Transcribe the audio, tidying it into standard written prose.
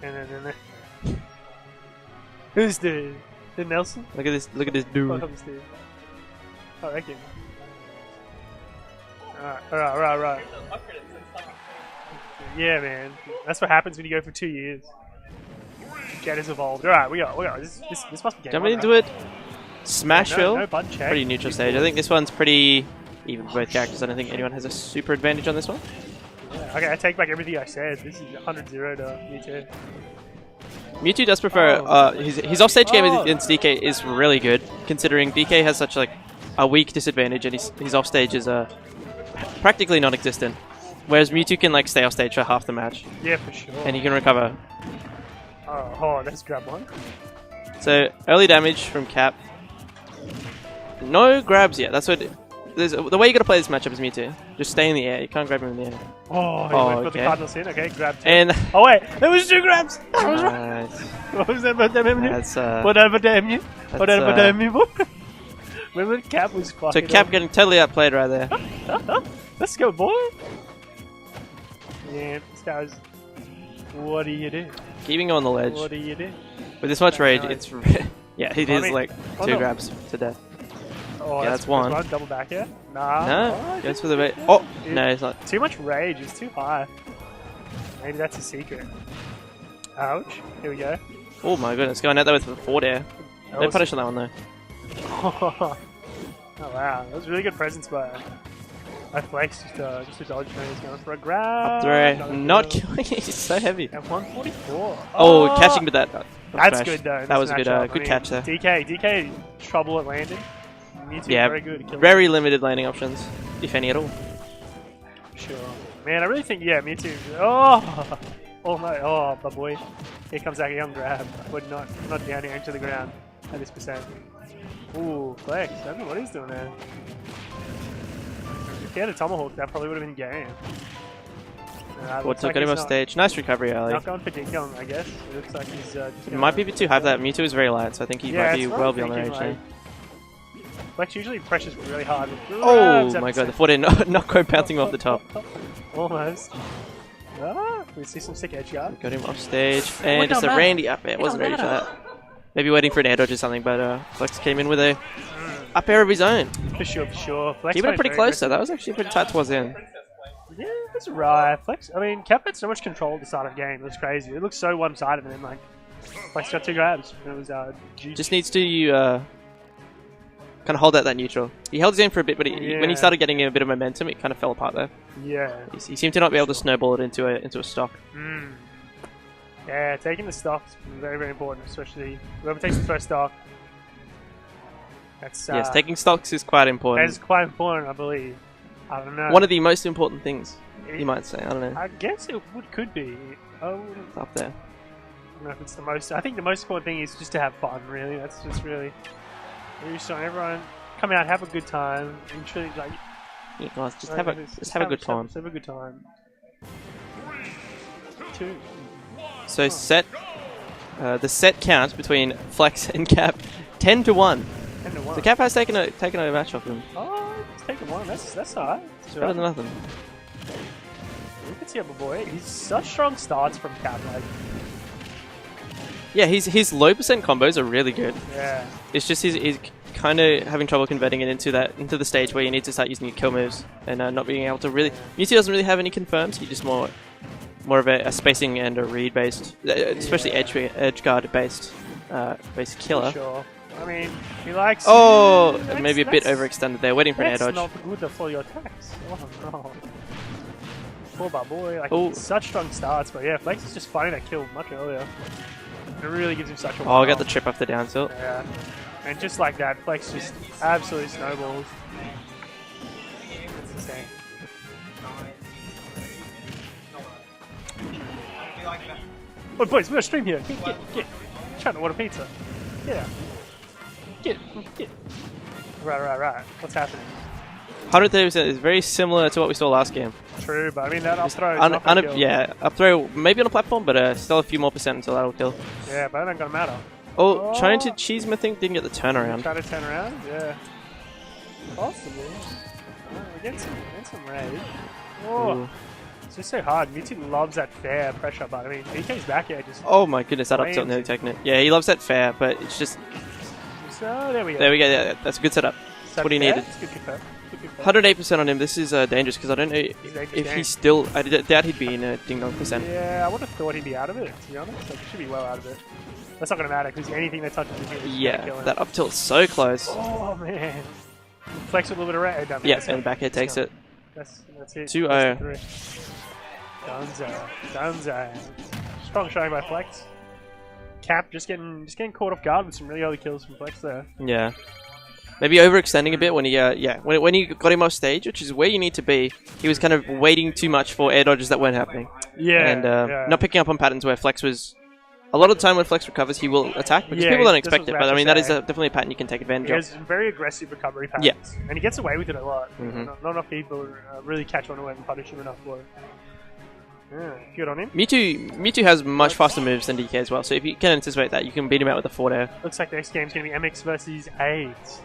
And who's the Nelson? Look at this dude. I reckon. Alright. Yeah, man. That's what happens when you go for 2 years. Get is evolved. Alright, we got. This must be game. Jumping into it. Smashville. No button check. Pretty neutral stage. I think this one's pretty even for both characters. I don't think anyone has a super advantage on this one. Yeah, okay, I take back everything I said. This is 100-0 to Mewtwo. Mewtwo does prefer his offstage game against DK is really good, considering DK has such like a weak disadvantage and his offstage is practically non-existent. Whereas Mewtwo can like stay offstage for half the match. Yeah, for sure. And he can recover. Oh, let's grab one. So early damage from Cap. No grabs yet. That's what. The way you gotta play this matchup is Mewtwo. Just stay in the air. You can't grab him in the air. Oh, he went for the Cardinals in. Okay, grab two. And oh wait, there was 2 grabs. That was right. What was that about them? That's Whatever damn you. Whatever damn you. Remember Cap was fucking. So Cap getting totally outplayed right there. Let's go, boy. Yeah, this guy's. What do you do? Keeping on the ledge. What do you do? With this much rage, it's yeah, it is like 2 grabs to death. Oh, yeah, that's one. Double back here? Nah. No, goes for the bait. Oh, no, it's not. Too much rage. It's too high. Maybe that's a secret. Ouch. Here we go. Oh my goodness, going out there with the forward air. No punish on that one though. Oh wow, that was a really good presence by Flex. Just a dodge. He's going for a grab. Up throw. Not killing. He's so heavy. At 144. Oh, catching with that. That's good though. That was a good catch there. DK trouble at landing. Mewtwo, yeah, very good. Very limited landing options, if any at all. Sure. Man, I really think, yeah, Mewtwo. Oh my, my boy. Here comes that young grab. But not down here into the ground at this percent. Ooh, Flex. I don't know what he's doing there. If he had a Tomahawk, that probably would have been game. What's looking at him off stage? Nice recovery, Ali. Not going for Dinkum, I guess. It looks like he's just it might be a bit too high for that. Mewtwo is very light, so I think he might be well beyond the range there. Flex usually pressures really hard. Oh my god, the forward air not quite bouncing off the top. Almost. We see some sick edge guard. Got him off stage, and just a Randy up air. Wasn't ready for that. Maybe waiting for an air dodge or something, but Flex came in with a up air of his own. For sure. Flex keeping it pretty close though. That was actually pretty tight towards the end. Yeah, that's right. Flex. I mean, Cap had so much control at the start of the game. It was crazy. It looked so one-sided, and then like Flex got 2 grabs. And it was just needs to kind of hold out that neutral. He held his aim for a bit, but when he started getting a bit of momentum, it kind of fell apart there. Yeah. He seemed to not be able to snowball it into a stock. Yeah, taking the stock is very, very important, especially whoever takes the first stock. That's yes, taking stocks is quite important. That is quite important, I believe. I don't know. One of the most important things, you might say. I don't know. I guess it could be. It's up there. I don't know if it's the most. I think the most important thing is just to have fun, really. That's just really. We're just showing everyone come out, have a good time, and truly like. Yeah, guys, just have a good time. Have a good time. 2. So the set count between Flex and Cap 10 to 1. 10 to 1. So Cap has taken a match off him. Oh, he's taken 1. That's alright. Better than nothing. You can see it, my boy. He's such strong starts from Cap. Like. Yeah, his low percent combos are really good. Yeah. It's just he's kind of having trouble converting it into the stage where you need to start using your kill moves and not being able to really. Mewtwo doesn't really have any confirms. He's just more of a spacing and a read based, especially edge guard based killer. Sure. I mean, he likes. Oh, maybe a bit overextended there, waiting for an air dodge. That's not good for your attacks. Oh no. Poor boy. Like such strong starts, but yeah, Flex is just finding that kill much earlier. It really gives him such a. Oh, I got the trip off the down tilt. Yeah. And just like that, Flex just absolutely snowballs. That's insane. Oh, boys, we're a stream here. Get. Trying to order pizza. Yeah. Get. Right. What's happening? 130% is very similar to what we saw last game. True, but I mean that up throw is not gonna kill. Yeah, up throw maybe on a platform, but still a few more percent until that'll kill. Yeah, but that ain't gonna matter. Oh, trying to cheese him, I think, didn't get the turnaround. Try to turn around? Yeah. Possibly. Oh, against some rage. Oh. It's just so hard. Mewtwo loves that fair pressure, but I mean, DK's back here just... Oh my goodness, that up tilt nearly taken it. Yeah, he loves that fair, but it's just... So, there we go. There we go, yeah, that's a good setup. That's what he needed. It's good confirm. 108% on him. This is dangerous because I don't know if he's still... I doubt he'd be in a ding-dong percent. Yeah, I would have thought he'd be out of it, to be honest. Like, he should be well out of it. That's not going to matter because anything that touches him is yeah, that up tilt's so close. Oh, man. Flex with a little bit of red. Yeah, and the back air takes it. That's it. 2-0. Dunzo. Strong showing by Flex. Cap just getting caught off guard with some really early kills from Flex there. Yeah. Maybe overextending a bit when he, when you got him off stage, which is where you need to be. He was kind of waiting too much for air dodges that weren't happening. Yeah. And not picking up on patterns where Flex was... A lot of the time when Flex recovers, he will attack because people don't expect it. But I mean, that is definitely a pattern you can take advantage of. He has very aggressive recovery patterns. Yeah. And he gets away with it a lot. Not enough people really catch on to it and punish him enough for it. Yeah, good on him. Mewtwo has much faster moves than DK as well, so if you can anticipate that, you can beat him out with a forward air. Looks like the next game's going to be MX versus AIDS.